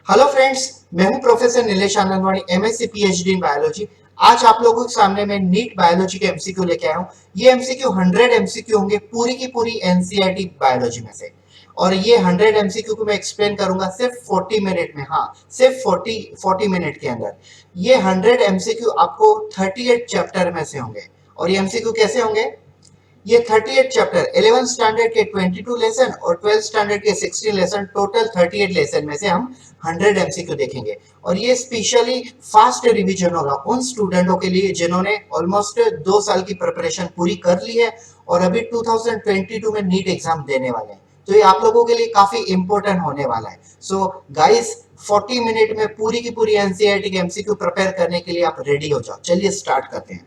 Hello friends, मैं हूं professor Nilesh Anandwani, MSc PhD in biology. आज आप लोगों के सामने मैं नीट बायोलॉजी के एमसीक्यू लेके आया हूं। ये एमसीक्यू 100 एमसीक्यू होंगे पूरी की पूरी एनसीईआरटी बायोलॉजी में से। और ये 100 एमसीक्यू को मैं एक्सप्लेन करूंगा सिर्फ 40 मिनट में। हाँ, सिर्फ 40 मिनट के अंदर। ये 100 एमसीक्यू आपको 38 चैप्टर में से होंगे। और ये एमसीक्यू कैसे होंगे? ये 38 चैप्टर 11 स्टैंडर्ड के 22 लेसन और 12 स्टैंडर्ड के 16 लेसन, टोटल 38 लेसन में से हम 100 एमसीक्यू देखेंगे। और ये स्पेशली फास्ट रिवीजन होगा उन स्टूडेंटों के लिए जिन्होंने ऑलमोस्ट 2 साल की प्रिपरेशन पूरी कर ली है और अभी 2022 में नीट एग्जाम देने वाले हैं। तो ये आप लोगों के लिए काफी इंपॉर्टेंट होने वाला है। सो गाइस, 40 मिनट में पूरी की पूरी एनसीईआरटी के एमसीक्यू प्रिपेयर करने के लिए आप रेडी हो जाओ। चलिए स्टार्ट करते हैं।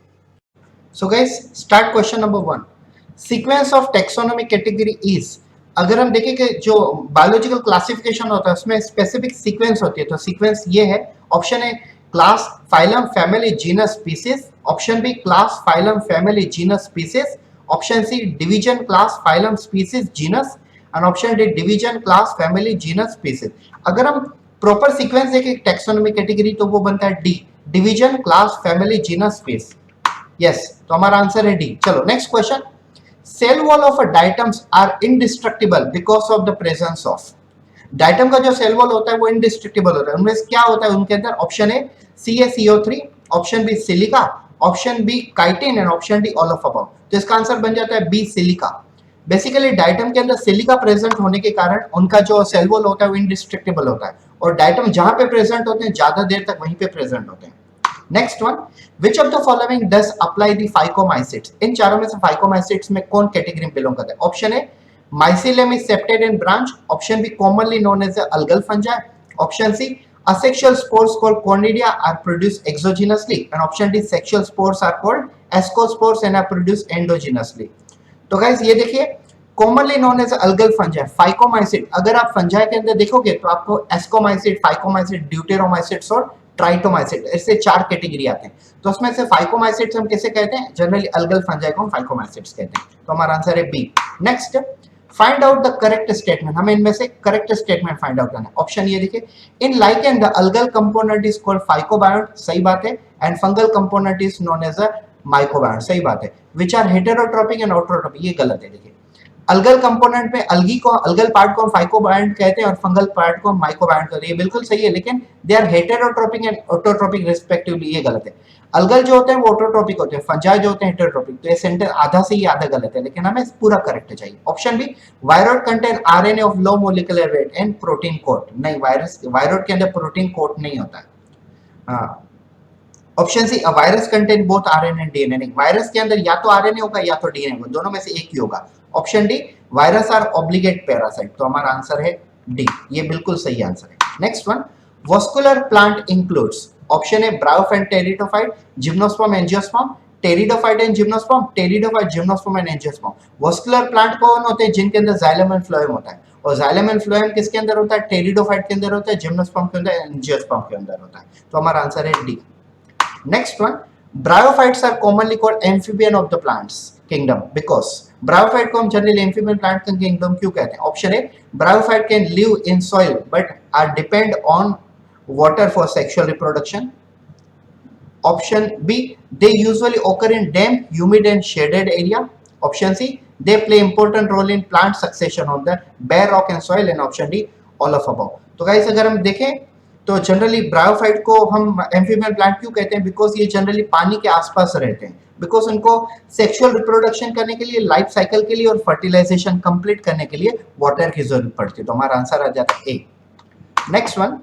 So guys, start question number 1। Sequence of taxonomy category is. अगर हम देखें कि जो बायोलॉजिकल क्लासिफिकेशन होता है उसमें स्पेसिफिक सीक्वेंस होती है, तो सीक्वेंस ये है। Option A class, phylum, family, genus, species. Option B class, phylum, family, genus, species. Option C division, class, phylum, species, genus. And option D division, class, family, genus, species. अगर हम proper sequence देखें taxonomy category तो वो बनता है D, division, class, family, genus, species. Yes, तो हमारा answer है डी। चलो next question. Cell wall of diatoms are indestructible because of the presence of. Diatom का जो सेल वॉल होता है वो इनडिस्ट्रक्टिबल होता है। उनमें क्या होता है उनके अंदर? Option A CaCO3, option B silica, option B chitin and option D all of above. तो इसका आंसर बन जाता है बी, सिलिका। बेसिकली डाइटम के अंदर सिलिका प्रेजेंट होने के कारण उनका जो सेल वॉल होता है वो इनडिस्ट्रक्टिबल होता है। और डाइटम जहां पे प्रेजेंट होते हैं ज्यादा देर तक वहीं पे प्रेजेंट होते हैं। Next one, which of the following does apply the Phycomycetes. इन चारों में से फाइकोमाइसिट्स में कौन कैटेगरी में बिलोंग करता है? Option A Mycelium is septate and branch. Option B commonly known as the algal fungi. Option C asexual spores called Cornidia are produced exogenously, and option D sexual spores are called ascospores and are produced endogenously. तो guys ये देखिए, commonly known as algal fungi, Phycomycete. अगर आप fungi के अंदर देखोगे तो आपको एस्कोमाइसिट, फाइकोमाइसिट, ड्यूटेरोमाइसिट्स और ट्राइटोमाइसिट, ऐसे 4 कैटेगरी आते हैं। तो उसमें से फाइकोमाइसिट्स हम कैसे कहते हैं? जनरली अल्गल फंजाई को हम फाइकोमाइसिट्स कहते हैं। तो हमारा आंसर है B. Next, find out the correct statement. हमें इनमें से करेक्ट स्टेटमेंट फाइंड आउट करना है। ऑप्शन ये देखिए, in lichen the algal component is called phycobiont, सही बात है। And fungal component is known as a mycobiont, सही बात है। Which are heterotrophic and autotrophic, ये गलत है। देखिए, अलगल कंपोनेंट में अलगी को, अलगल पार्ट को हम फाइकोबायोट कहते हैं और फंगल पार्ट को हम माइकोबायोट कहते हैं। ये बिल्कुल सही है, लेकिन they are heterotrophic and autotrophic respectively, ये गलत है। अलगल जो होते हैं वो ऑटोट्रोपिक होते हैं, फंजाई जो होते हैं हेटेरोट्रोपिक। तो ये सेंटेंस आधा से ही आधा गलत है, लेकिन हमें पूरा करेक्ट चाहिए। Option B, viroid contain RNA of low molecular weight and protein coat. नहीं, वायरोड के अंदर प्रोटीन कोट नहीं होता है। हाँ, option C, virus contain both RNA and DNA. नहीं, वायरस के अंदर या तो आरएनए होगा या तो डीएनए होगा, दोनों में से एक ही होगा। Option D, virus are obligate parasite. तो हमारा आंसर है डी, ये बिल्कुल सही आंसर है। Next one, vascular plant includes. Option A bryophyte, pteridophyte, gymnosperm, angiosperm, pteridophyte and gymnosperm, pteridophyte, gymnosperm and angiosperm. Vascular plant कौन होते हैं? जिनके अंदर जाइलम एंड फ्लोएम होता है। और जाइलम एंड फ्लोएम किसके अंदर होता है? टेरिडोफाइट के अंदर होता है, जिम्नोस्पर्म के अंदर, एंजियोस्पर्म के अंदर होता है। तो हमारा आंसर है D. Next one, bryophytes are commonly called amphibian of the plants kingdom because bryophyte को हम generally amphibian plant का kingdom क्यों कहते हैं? Option A, bryophyte can live in soil but are depend on water for sexual reproduction. Option B, they usually occur in damp, humid and shaded area. Option C, they play important role in plant succession on the bare rock and soil. And option D, all of above. तो guys अगर हम देखें तो generally bryophyte को हम amphibian plant क्यों कहते हैं? बिकॉज ये जनरली पानी के आसपास रहते हैं, बिकॉज उनको सेक्सुअल रिप्रोडक्शन करने के लिए, लाइफ साइकिल के लिए और फर्टिलाइजेशन कंप्लीट करने के लिए वाटर की जरूरत पड़ती है। तो हमारा आंसर आ जाता है A. Next one,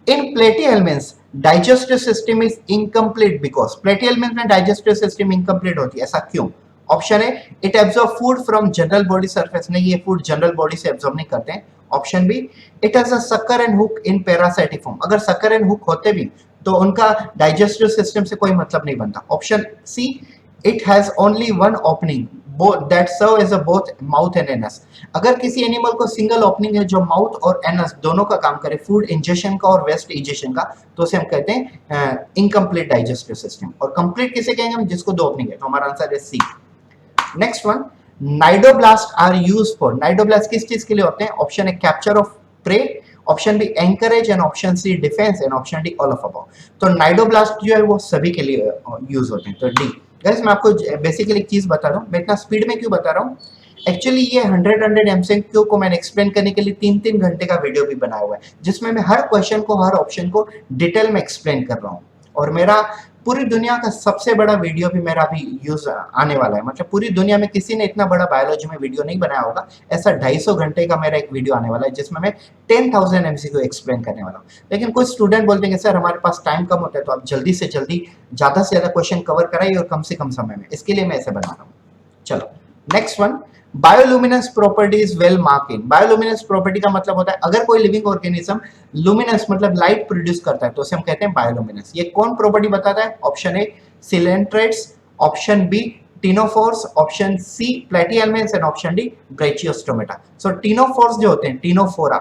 in Platyhelminthes digestive system is incomplete because. Platyhelminthes में डाइजेस्टिव सिस्टम इनकम्प्लीट होती है, ऐसा क्यों? Option A, it absorb food from general body surface. नहीं, ये फूड जनरल बॉडी से एब्जॉर्ब नहीं करते हैं। Option B, it has a sucker and hook in parasitic form. अगर सकर एंड हुक होते भी तो उनका डाइजेस्टिव सिस्टम से कोई मतलब नहीं बनता। Option C, it has only one opening that serve as a both mouth and anus. अगर किसी एनिमल को सिंगल ओपनिंग है जो माउथ और एनस दोनों का काम करे, फूड इंजेक्शन का और वेस्ट इंजेक्शन का, तो उसे हम कहते हैं इनकम्प्लीट डाइजेस्टिव सिस्टम। और कंप्लीट किसे कहेंगे हम? जिसको 2 ओपनिंग है। तो हमारा आंसर है C. Next one, cnidoblast are use for. Cnidoblast किस चीज के लिए होते हैं? ऑप्शन है capture of prey, option B anchorage and option C defence and option D all of above. तो नाइडोब्लास्ट जो है वो सभी के लिए यूज होते हैं। तो डी। गाइस मैं आपको बेसिकली एक चीज बता रहा हूँ, मैं इतना स्पीड में क्यों बता रहा हूँ, एक्चुअली ये 100 एमसीक्यू को मैंने एक्सप्लेन करने के लिए 3-3 घंटे का वीडियो भी बनाया हुआ है, जिसमें मैं हर क्वेश्चन को, हर ऑप्शन को डिटेल में एक्सप्लेन कर रहा हूँ। और मेरा पूरी दुनिया का सबसे बड़ा वीडियो भी मेरा अभी यूज आने वाला है, मतलब पूरी दुनिया में किसी ने इतना बड़ा बायोलॉजी में वीडियो नहीं बनाया होगा। ऐसा 250 घंटे का मेरा एक वीडियो आने वाला है, जिसमें मैं 10,000 एमसीक्यू एक्सप्लेन करने वाला हूँ। लेकिन कुछ स्टूडेंट बोलते हैं सर हमारे पास टाइम कम होता है, तो आप जल्दी से जल्दी ज्यादा से ज्यादा क्वेश्चन कवर कराइए और कम से कम समय में, इसके लिए मैं ऐसे बना रहा हूँ। चलो next one, bioluminescence property is well mark in. Bioluminescence property का मतलब होता है अगर कोई लिविंग ऑर्गेनिज्म लुमिनेंस मतलब लाइट प्रोड्यूस करता है तो उसे हम कहते हैं बायोलुमिनेंस। ये कौन प्रॉपर्टी बताता है? Option A coelenterates, option B ctenophores, option C platyhelminthes and option D branchiostomata. So ctenophores जो होते हैं, टिनोफोरा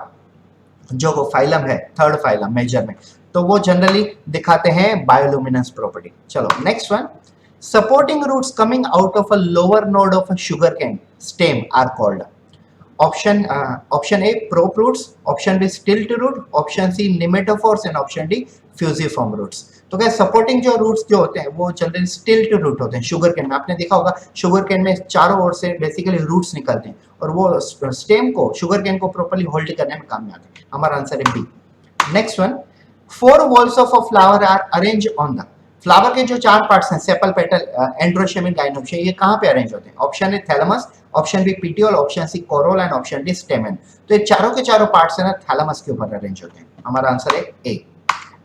जो वो फाइलम है, थर्ड फाइलम मेजर में, तो वो जनरली दिखाते हैं बायोलुमिनेंस प्रॉपर्टी। चलो next one, supporting roots coming out of a lower node of a sugarcane stem are called option A prop roots, option B stilt root, option C nematophores and option D fusiform roots। तो क्या supporting जो roots जो होते हैं वो generally स्टिल्ट root होते हैं। शुगर केन में आपने देखा होगा, शुगर केन में चारों ओर से बेसिकली रूट्स निकलते हैं और वो स्टेम को, शुगर केन को प्रॉपर्ली होल्ड करने में काम में आते हैं। हमारा आंसर है B. Next one, 4 walls of a flower are arranged on the, flower के जो 4 पार्ट्स हैं, sepal, petal, androecium and gynoecium, ये कहाँ पे अरेंज होते हैं? Option A thalamus, option B petiole, option C corolla and option D stamen. तो ये चारों के चारों पार्ट्स है ना थैलेमस के ऊपर अरेंज होते हैं। हमारा आंसर है A.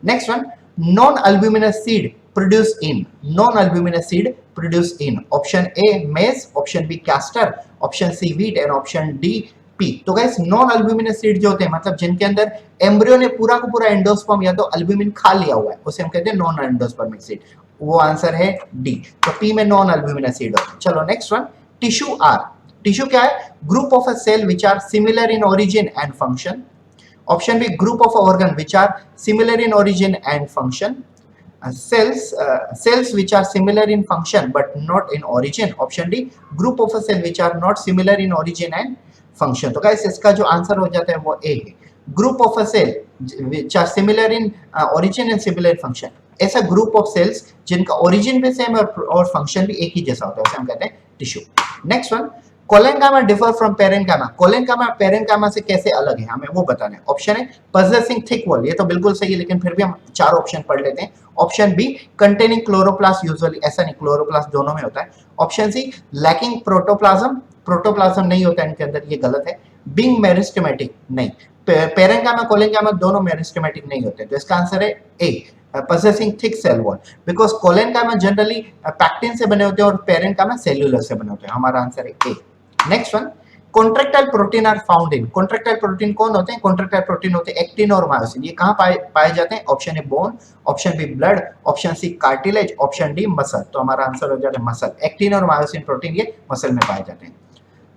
Next one, non albuminous seed produce in, non albuminous seed produce in, option A maize, option B castor, option C wheat and option D pea. तो गाइस नॉन अल्ब्यूमिनस सीड जो होते हैं मतलब जिनके अंदर embryo ने पूरा का पूरा एंडोस्पर्म या तो अल्ब्यूमिन खा लिया हुआ है, उसे हम कहते हैं नॉन एंडोस्पर्मिक सीड। वो आंसर है डी। तो पी में नॉन अल्ब्यूमिनस सीड होते हैं। चलो next one, tissue are. Tissue क्या है? Group of a cell which are similar in origin and function. Option B group of organ which are similar in origin and function. cells which are similar in function but not in origin. Option D group of a cell which are not similar in origin and function। तो guys इसका जो answer हो जाता है वो A है, group of a cell which are similar in origin and similar in function। ऐसा group of sales जिनका ओरिजिन भी सेम और फंक्शन भी एक ही जैसा होता है उसे हम कहते हैं tissue. Next one, collenchyma differ from parenchyma. Collenchyma parenchyma से कैसे अलग है हमें वो बताना है। ऑप्शन है पोजेसिंग थिक वॉल, ये तो बिल्कुल सही है लेकिन फिर भी हम 4 ऑप्शन पढ़ लेते हैं। Option B containing chloroplast, usually ऐसा नहीं, क्लोरोप्लास्ट दोनों में होता है। Option C lacking protoplasm, protoplasm नहीं होता है इनके अंदर, ये गलत है। बीइंग मेरिस्टेमेटिक, नहीं, पेरेनकाइमा कोलेनकाइमा दोनों मेरिस्टेमेटिक नहीं होते, तो इसका आंसर है A possessing thick cell wall, because collenchyma generally pectin से बने होते हैं और पेरेनकाइमा सेल्यूलर से बने होते हैं। हमारा आंसर है A. Next one, contractile protein are found in. Contractile protein कौन होते हैं? कॉन्ट्रैक्टाइल प्रोटीन होते हैं एक्टिन और मायोसिन। ये कहाँ पाए जाते हैं? Option A bone, option B blood, option C cartilage, option D muscle. तो हमारा आंसर हो जाता है मसल। एक्टिन और मायोसिन प्रोटीन ये मसल में पाए जाते हैं।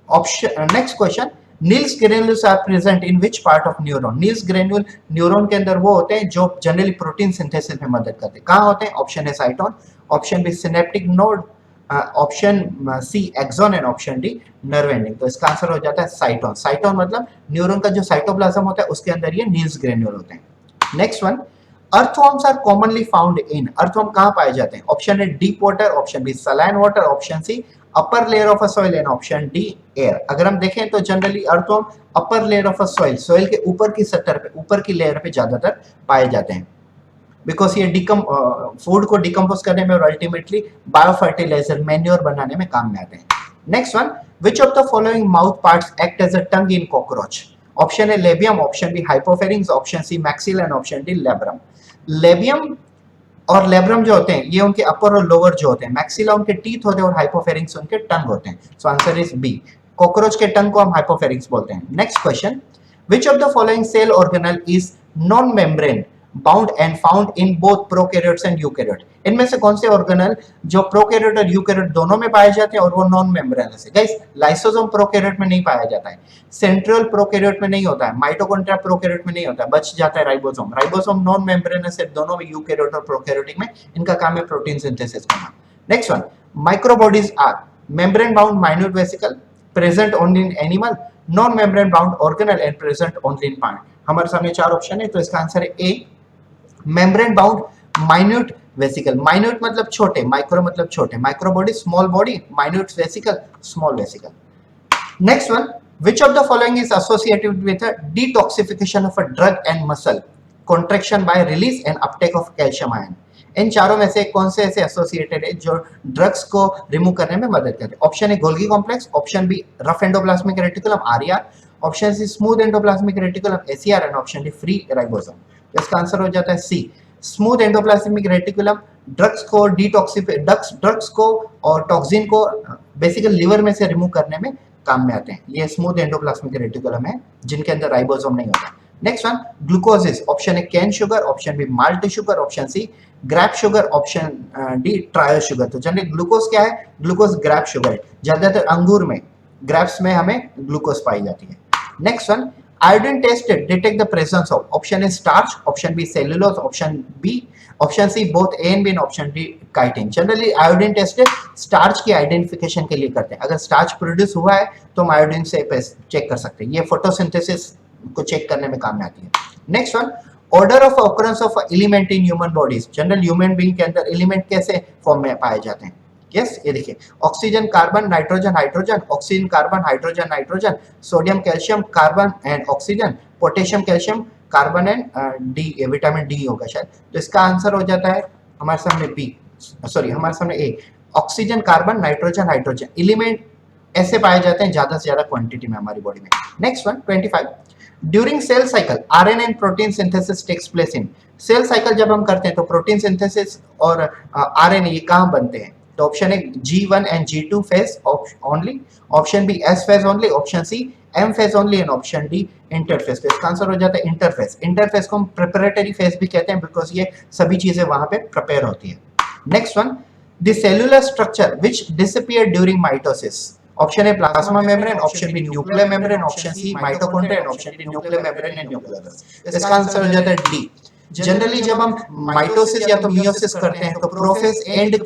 Option next question, Nissl's granules are present in which part of neuron. Nissl's granule neuron के अंदर वो होते हैं जो जनरली प्रोटीन सिंथेसिस में मदद करते हैं। कहाँ होते हैं? Option A cyton, option B synaptic node, option C axon and option D nerve ending. तो इसका आंसर हो जाता है साइटोन। साइटोन मतलब न्यूरॉन का जो साइटोप्लाज्म होता है उसके अंदर ये नील्स ग्रेन्यूल होते हैं। Next one, earthworms are commonly found in. Earthworm कहाँ पाए जाते हैं? Option A deep water, option B saline water, option C upper layer of a soil and option D air. अगर हम देखें तो generally earthworm upper layer of a soil, soil के ऊपर की सतह पे, ऊपर की लेयर पे ज्यादातर पाए जाते हैं, बिकॉज ये फूड को डिकम्पोज करने में और अल्टीमेटली बायो फर्टिलाइजर मैन्योर बनाने में काम में आते हैं। Next one, which of the following mouth parts act as a tongue in cockroach. Option A labium, option B hypopharynx, option C maxilla and option D labrum. Labium और labrum जो होते हैं ये उनके अपर और लोअर जो होते हैं, मैक्सिला उनके टीथ होते हैं और हाइपोफेरिंग्स उनके टंग होते हैं। So answer is B, cockroach के टंग को हम हाइपोफेरिंग्स बोलते हैं। Next question, which of the following cell organelle is non membrane bound and found in both prokaryotes and eukaryote. इनमें से कौन से ऑर्गेनल जो प्रोकैरियोट और यूकैरियोट दोनों में पाए जाते हैं और वो नॉन मेम्ब्रेनस है? गाइस लाइसोसोम प्रोकैरियोट में नहीं पाया जाता है, सेंट्रियोल प्रोकैरियोट में नहीं होता है, माइटोकॉन्ड्रिया प्रोकैरियोट में नहीं होता है, बच जाता है राइबोसोम। राइबोसोम नॉन मेम्ब्रेनस है दोनों में, यूकैरियोट और प्रोकैरियोटिक में। इनका काम है प्रोटीन सिंथेसिस करना। Next one, microbodies are membrane bound minute vesicle, present only in animal, non membrane bound organelle and present only in plant। हमारे सामने चार ऑप्शन है, तो इसका आंसर है A, membrane bound minute vesicle. Minute मतलब छोटे, माइक्रो मतलब छोटे, micro body small body, minute vesicle small vesicle. Next one, which of the following is associated with a detoxification of a drug and muscle contraction by release and uptake of calcium ion? इन चारों में से कौन से ऐसे associated है जो drugs को remove करने में मदद करते हैं? Option A Golgi complex, option B rough endoplasmic reticulum RER, option C smooth endoplasmic reticulum SER and option D free ribosome. तो इसका आंसर हो जाता है C, smooth endoplasmic reticulum. Drugs को और टॉक्सिन को बेसिकली लिवर में से रिमूव करने में काम में आते हैं। ये स्मूथ एंडोप्लाज्मिक रेटिकुलम है जिनके अंदर राइबोसोम नहीं होता। Next one, glucose is, option A cane sugar, option B malt sugar, option C grape sugar, option D trial sugar. तो जनरली ग्लूकोज क्या है? ग्लूकोज ग्रैप शुगर है, ज्यादातर अंगूर में, ग्रैप्स में हमें ग्लूकोज पाई जाती है। Next one, iodine test detect the presence of, option A starch, option B cellulose, option C both A and B, option D chitin. Generally iodine test starch की आइडेंटिफिकेशन के लिए करते हैं। अगर स्टार्च प्रोड्यूस हुआ है तो हम आयोडीन से चेक कर सकते हैं। ये फोटोसिंथेसिस को चेक करने में काम में आती है। Next one, order of occurrence of element in human bodies. General human being के अंदर एलिमेंट कैसे फॉर्म में पाए जाते हैं? यस, ये देखिए, oxygen carbon nitrogen hydrogen, oxygen carbon hydrogen nitrogen, sodium calcium carbon and oxygen, potassium calcium carbon and D, vitamin D होगा शायद। तो इसका आंसर हो जाता है हमारे सामने बी, सॉरी हमारे सामने A, oxygen carbon nitrogen hydrogen. Element ऐसे पाए जाते हैं ज्यादा से ज्यादा क्वांटिटी में हमारी बॉडी में। Next one, 25, during cell cycle RNA and protein synthesis takes place in. Cell cycle जब हम करते हैं तो प्रोटीन सिंथेसिस और आरएनए ये कहाँ बनते हैं? तो option A G1 and G2 phase only, option B S phase only, option C M phase only and option D interphase. तो इसका आंसर हो जाता है इंटरफेस। इंटरफेस को हम प्रिपरेटरी फेज भी कहते हैं बिकॉज ये सभी चीजें वहां पे प्रिपेयर होती है। Next one, the cellular structure which disappear during mitosis. Option A plasma membrane, option B nuclear membrane, option C mitochondria, option D nuclear membrane and nuclear. इसका आंसर हो जाता है डी। जनरली जब हम माइटोसिस या तो मियोसिस करते हैं तो प्रोफेस एंड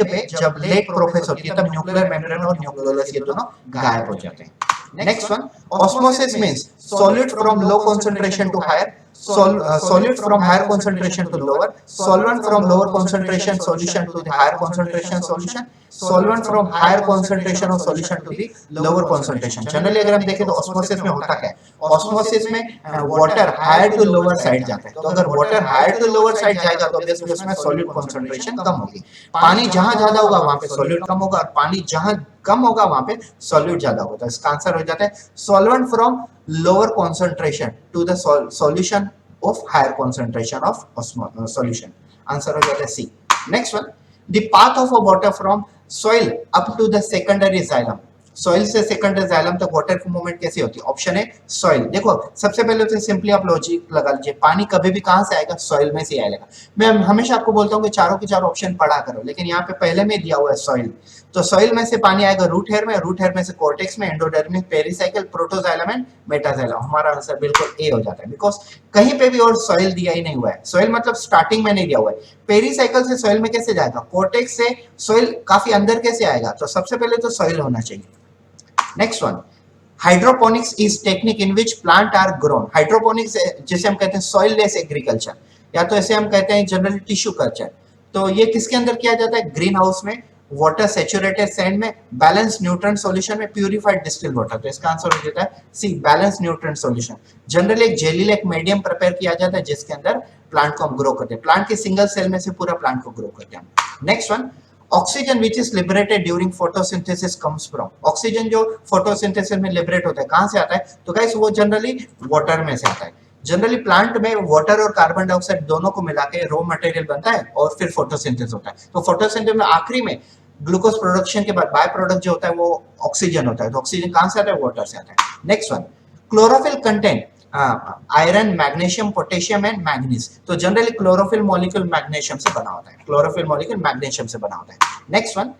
पे जब लेट प्रोफेस होती है तब न्यूक्लियर मेम्ब्रेन और न्यूक्लियोलस ये दोनों गायब हो जाते हैं। Next one, osmosis means solute from low concentration to higher, solute from higher concentration to lower, solvent from lower concentration solution to the higher concentration solution, solvent from higher concentration of solution to the lower concentration। Generally अगर हम देखें तो osmosis में होता क्या है? Osmosis में water higher to lower side जाता है। तो अगर water higher to lower side जाएगा तो ऑब्वियसली उसमें सॉल्यूट कंसंट्रेशन कम होगी। पानी जहां ज्यादा होगा वहां पे सॉल्यूट कम होगा और पानी जहां कम होगा वहां पे सॉल्यूट ज्यादा होगा। तो इसका आंसर हो जाता है solvent from lower concentration to the solution of higher concentration of solution। Answer हो जाता है C. Next one, the path of a water from soil up to the secondary xylem। Soil से सेकेंडरी जाइलम तक water की movement कैसी होती है? Option है सॉइल। देखो सबसे पहले तो सिंपली आप लॉजिक लगा लीजिए, पानी कभी भी कहां से आएगा? सॉइल में से आएगा। मैं हमेशा आपको बोलता हूं कि चारों के चारों ऑप्शन पढ़ा करो, लेकिन यहाँ पे पहले में दिया हुआ है सॉइल। तो सॉइल में से पानी आएगा रूट हेयर में, रूट हेयर में से कॉर्टेक्स में, एंडोडर्मिक, पेरिसाइकिल, प्रोटोजाइलम एंड मेटाजाइलम। हमारा आंसर बिल्कुल ए हो जाता है बिकॉज कहीं पे भी और सॉइल दिया ही नहीं हुआ है। सॉइल मतलब स्टार्टिंग में नहीं दिया हुआ है। पेरिसाइकिल से सॉइल में कैसे जाएगा? कॉर्टेक्स से सॉइल काफी अंदर कैसे आएगा? तो सबसे पहले तो सॉइल होना चाहिए। Next one, hydroponics is technique in which plant are grown. Hydroponics जिसे हम कहते हैं सॉइल लेस एग्रीकल्चर, या तो ऐसे हम कहते हैं जनरली टिश्यू कल्चर। तो ये किसके अंदर किया जाता है? ग्रीन हाउस में, वाटर सैचुरेटेड सैंड में, बैलेंस न्यूट्रिएंट सॉल्यूशन में, प्यूरिफाइड डिस्टिल्ड वाटर। तो इसका आंसर हो जाता है सी, बैलेंस न्यूट्रिएंट सॉल्यूशन। जनरली एक जेली लाइक मीडियम प्रिपेयर किया जाता है जिसके अंदर प्लांट को हम ग्रो करते हैं। प्लांट के सिंगल सेल में से पूरा प्लांट को ग्रो करते हैं। Next one, oxygen which is liberated during photosynthesis comes from. Oxygen जो फोटोसिंथेसिस में लिबरेट होता है कहां से आता है? तो गाइस वो जनरली वाटर में से आता है। जनरली प्लांट में वाटर और कार्बन डाइऑक्साइड दोनों को मिला के रॉ मटेरियल बनता है और फिर फोटोसिंथेसिस होता है। तो फोटोसिंथेसिस में आखिरी में ग्लूकोज प्रोडक्शन के बाद बाय प्रोडक्ट जो होता है वो ऑक्सीजन होता है। तो ऑक्सीजन कहां से आता है? वाटर से आता है। Next one, chlorophyll content iron, magnesium, potassium and manganese. तो जनरली क्लोरोफिल मॉलिक्यूल मैग्नीशियम से बना होता है। क्लोरोफिल मॉलिक्यूल मैग्नीशियम से बना होता है। Next one,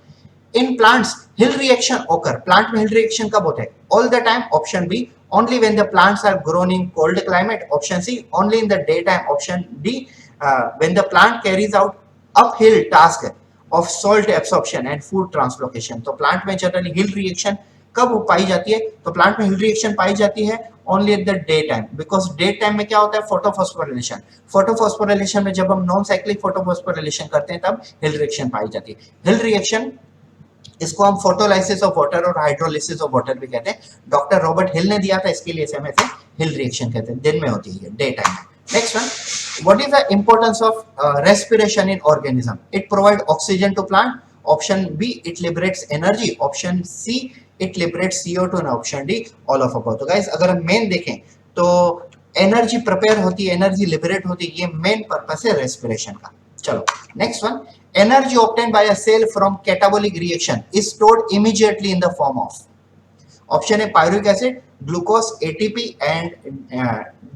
in plants Hill reaction occur. Plant में हिल रिएक्शन कब होता है? All the time, option B only when the plants are grown in cold climate, option C only in the daytime, option D when the plant carries out uphill task of salt absorption and food translocation। तो plant में generally हिल reaction कब पाई जाती है? तो plant में Hill reaction पाई जाती है only at the day time, because day time में क्या होता है, फोटोफॉस्फोरिलेशन। फोटोफॉस्फोरिलेशन में जब हम नॉन साइक्लिक फोटोफॉस्फोरिलेशन करते हैं तब हिल रिएक्शन पाई जाती है। हिल रिएक्शन, इसको हम फोटोलाइसिस ऑफ वाटर और हाइड्रोलिसिस ऑफ वाटर भी कहते हैं। डॉक्टर रॉबर्ट हिल ने दिया था, इसके लिए इसे हिल रिएक्शन कहते हैं। दिन में होती है, डे टाइम में। Next one, what is the importance of respiration in organism? It provide oxygen to plant, option B it liberates energy, option C it liberates CO2 और option D all of above. तो guys अगर हम main देखें तो energy prepare होती है, energy liberate होती है, ये मेन पर्पस है रेस्पिरेशन का। चलो next one, energy obtained by a cell from catabolic reaction is stored immediately in the form of, option है pyruvic acid, glucose, ATP and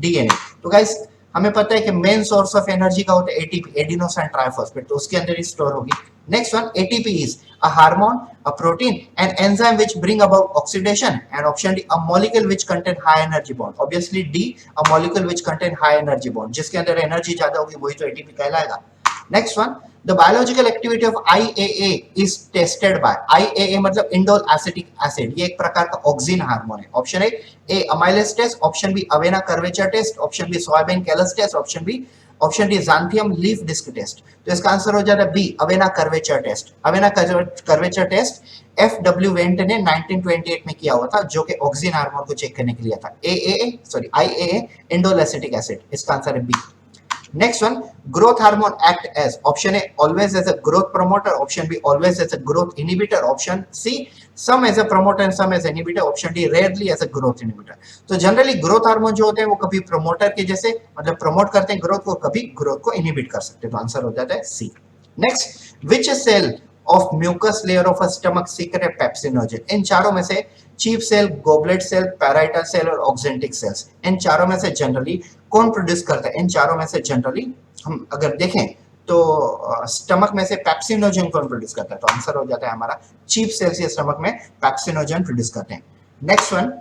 DNA। तो गाइस हमें पता है कि मेन सोर्स ऑफ एनर्जी का होता है ATP, एडिनोसाइन ट्राइफॉस्फेट, तो उसके अंदर ही स्टोर होगी। Next one, ATP is a hormone, a protein and enzyme which bring about oxidation, and option D a molecule which contain high energy bond, obviously D a molecule which contain high energy bond, जिसके अंदर energy ज्यादा होगी वही तो ATP कहलाएगा। Next one, the biological activity of IAA is tested by, IAA मतलब indole acetic acid, ये एक प्रकार का ऑक्सिन हार्मोन है। Option A amylase test, option B Avena curvature test, option B soybean callus test, option D xanthium leaf disc test. तो इसका answer हो जाता है B Avena curvature test. Avena curvature test FW Went ने 1928 में किया हुआ था, जो कि ऑक्सिन हार्मोन को चेक करने के लिए था। IAA इंडोल एसिटिक एसिड, इसका आंसर है B. Next one, growth hormone act as, option A always as a growth promoter, option B always as a growth inhibitor, option C some as a promoter and some as inhibitor, option D rarely as a growth inhibitor। तो generally growth hormone जो होते हैं वो कभी promoter के जैसे मतलब promote करते हैं ग्रोथ को, कभी ग्रोथ को इनहिबिट कर सकते हैं। तो आंसर हो जाता है C. Next, which cell of mucus layer of a stomach secrete pepsinogen? इन चारों में से chief cell, goblet cell, parietal cell और ऑक्जेंटिक सेल्स, इन चारों में से जनरली कौन प्रोड्यूस करता है? इन चारों में से जनरली हम अगर देखें तो स्टमक में से पेप्सिनोजन कौन प्रोड्यूस करता है? तो आंसर हो जाता है हमारा चीफ सेल्स ये स्टमक में पेप्सिनोजन प्रोड्यूस करते हैं। Next one,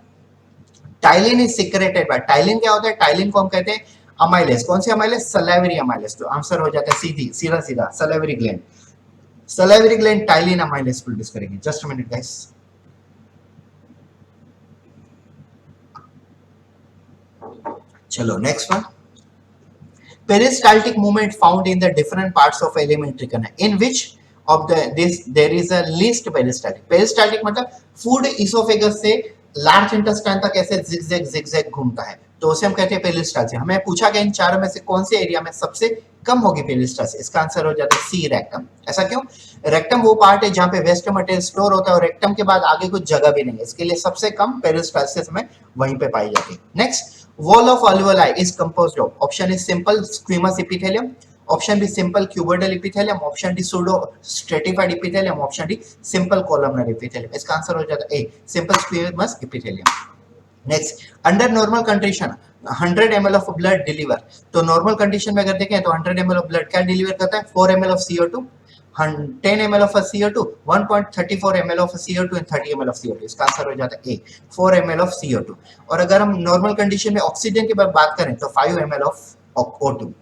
ptyalin is secreted by, ptyalin क्या होता है? टाइलिन को हम कहते हैं अमाइलेज। कौन सी अमाइलेज? Salivary amylase. तो आंसर हो जाता है सीधा salivary gland. Salivary gland ptyalin amylase produce करेगी। Just a minute guys. चलो next one, peristaltic movement found in the different parts of alimentary canal, in which of this there is a least peristaltic? peristaltic मतलब food oesophagus से large intestine तक ऐसे zigzag घूमता है, तो उसे हम कहते हैं पेरिस्टाल्सिस। हमें पूछा गया इन चारों में से कौन से एरिया में सबसे कम होगी पेरिस्टाल्सिस? इसका आंसर हो जाता है सी रेक्टम। ऐसा क्यों? रेक्टम वो पार्ट है जहां पे वेस्ट मटेरियल स्टोर होता है और रेक्टम के बाद आगे कुछ जगह भी नहीं है, इसके लिए सबसे कम पेरिस्टाल्सिस में वहीं पे पाई जाती है। Next, wall of alveoli is composed of, option is simple squamous epithelium, option B simple cuboidal epithelium, option D pseudo stratified epithelium, option D simple columnar epithelium। इसका आंसर हो जाता है ए simple squamous epithelium। Next, under normal condition 100 ml of blood deliver, तो normal condition में अगर देखें तो 100 ml of blood क्या डिलीवर करता है? 4 ml of CO2, 10 ml of CO2, 1.34 ml of CO2 and 30 ml of CO2। इसका आंसर हो जाता है ए 4 ml of CO2। और अगर हम नॉर्मल कंडीशन में ऑक्सीजन की बात करें तो 5 ml of O2।